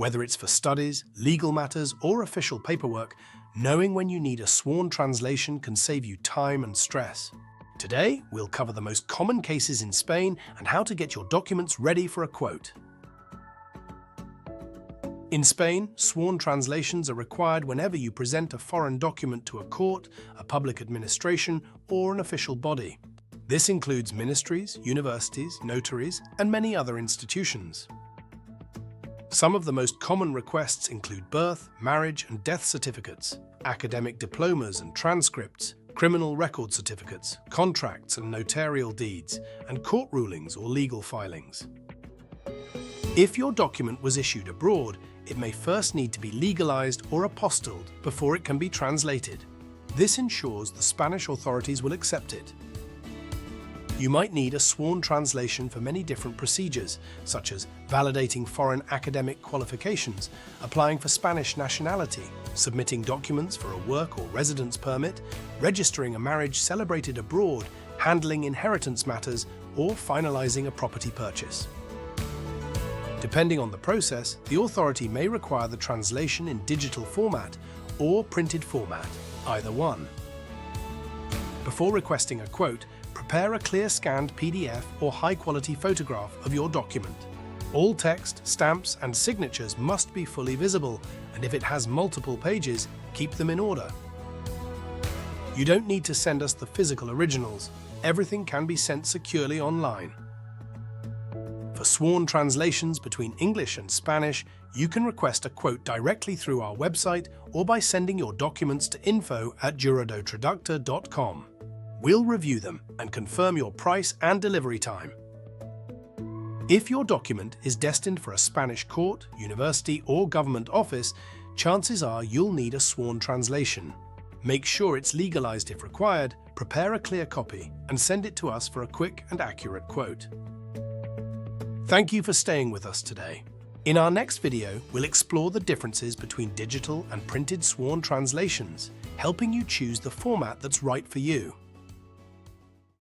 Whether it's for studies, legal matters, or official paperwork, knowing when you need a sworn translation can save you time and stress. Today, we'll cover the most common cases in Spain and how to get your documents ready for a quote. In Spain, sworn translations are required whenever you present a foreign document to a court, a public administration, or an official body. This includes ministries, universities, notaries, and many other institutions. Some of the most common requests include birth, marriage, and death certificates, academic diplomas and transcripts, criminal record certificates, contracts and notarial deeds, and court rulings or legal filings. If your document was issued abroad, it may first need to be legalized or apostilled before it can be translated. This ensures the Spanish authorities will accept it. You might need a sworn translation for many different procedures, such as validating foreign academic qualifications, applying for Spanish nationality, submitting documents for a work or residence permit, registering a marriage celebrated abroad, handling inheritance matters, or finalizing a property purchase. Depending on the process, the authority may require the translation in digital format or printed format, either one. Before requesting a quote, prepare a clear scanned PDF or high-quality photograph of your document. All text, stamps, and signatures must be fully visible, and if it has multiple pages, keep them in order. You don't need to send us the physical originals. Everything can be sent securely online. For sworn translations between English and Spanish, you can request a quote directly through our website or by sending your documents to info@juradotraductor.com. We'll review them and confirm your price and delivery time. If your document is destined for a Spanish court, university, or government office, chances are you'll need a sworn translation. Make sure it's legalized if required, prepare a clear copy, and send it to us for a quick and accurate quote. Thank you for staying with us today. In our next video, we'll explore the differences between digital and printed sworn translations, helping you choose the format that's right for you.